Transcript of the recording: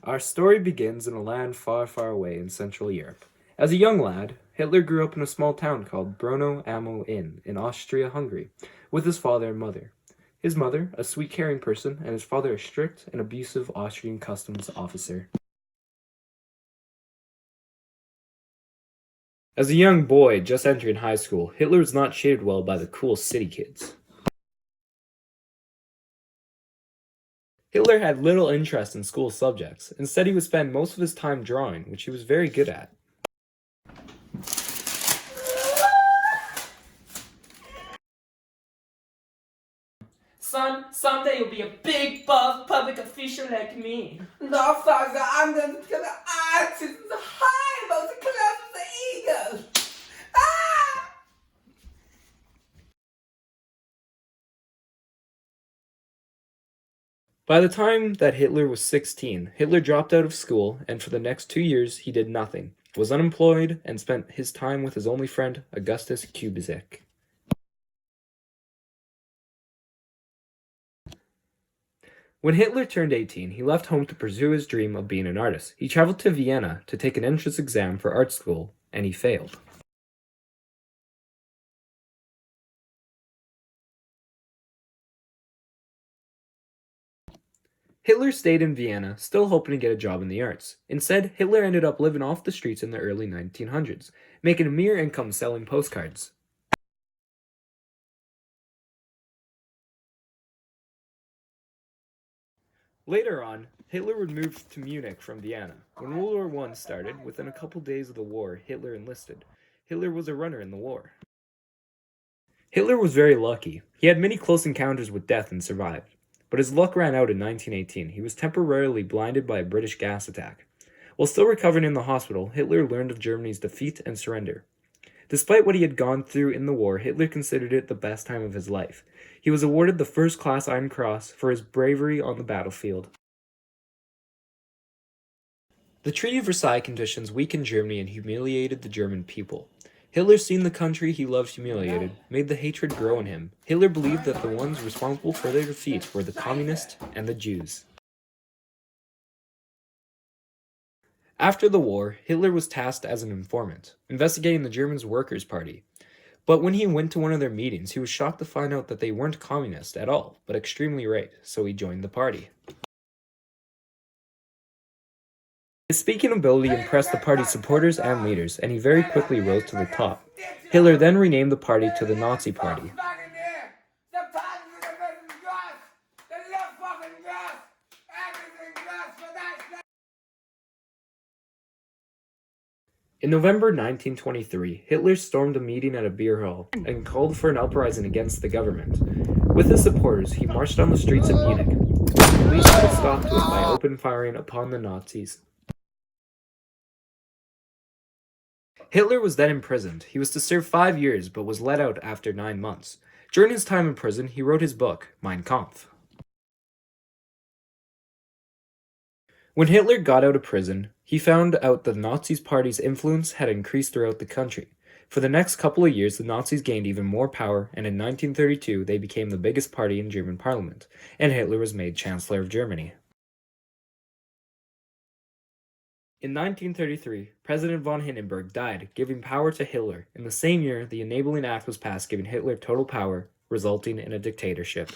Our story begins in a land far, far away in Central Europe. As a young lad, Hitler grew up in a small town called Brno Amo Inn in Austria-Hungary with his father and mother. His mother, a sweet, caring person, and his father, a strict and abusive Austrian customs officer. As a young boy just entering high school, Hitler was not treated well by the cool city kids. Hitler had little interest in school subjects. Instead, he would spend most of his time drawing, which he was very good at. Son, someday you'll be a big, buff public official like me. No, Father, I'm going to become an artist in the high, most close of the eagle. Ah! By the time that Hitler was 16, Hitler dropped out of school, and for the next 2 years he did nothing, was unemployed, and spent his time with his only friend, Augustus Kubizek. When Hitler turned 18, he left home to pursue his dream of being an artist. He traveled to Vienna to take an entrance exam for art school, and he failed. Hitler stayed in Vienna, still hoping to get a job in the arts. Instead, Hitler ended up living off the streets in the early 1900s, making a mere income selling postcards. Later on, Hitler would move to Munich from Vienna. When World War I started, within a couple days of the war, Hitler enlisted. Hitler was a runner in the war. Hitler was very lucky. He had many close encounters with death and survived. But his luck ran out in 1918. He was temporarily blinded by a British gas attack. While still recovering in the hospital, Hitler learned of Germany's defeat and surrender. Despite what he had gone through in the war, Hitler considered it the best time of his life. He was awarded the First-Class Iron Cross for his bravery on the battlefield. The Treaty of Versailles conditions weakened Germany and humiliated the German people. Hitler, seeing the country he loved humiliated, made the hatred grow in him. Hitler believed that the ones responsible for their defeat were the communists and the Jews. After the war, Hitler was tasked as an informant, investigating the German Workers' Party. But when he went to one of their meetings, he was shocked to find out that they weren't communist at all, but extremely right, so he joined the party. His speaking ability impressed the party's supporters and leaders, and he very quickly rose to the top. Hitler then renamed the party to the Nazi Party. In November 1923, Hitler stormed a meeting at a beer hall and called for an uprising against the government. With his supporters, he marched down the streets of Munich. The police put a stop to it by open firing upon the Nazis. Hitler was then imprisoned. He was to serve 5 years, but was let out after 9 months. During his time in prison, he wrote his book, Mein Kampf. When Hitler got out of prison, he found out the Nazi Party's influence had increased throughout the country. For the next couple of years, the Nazis gained even more power, and in 1932 they became the biggest party in German parliament, and Hitler was made Chancellor of Germany. In 1933, President von Hindenburg died, giving power to Hitler. In the same year, the Enabling Act was passed, giving Hitler total power, resulting in a dictatorship.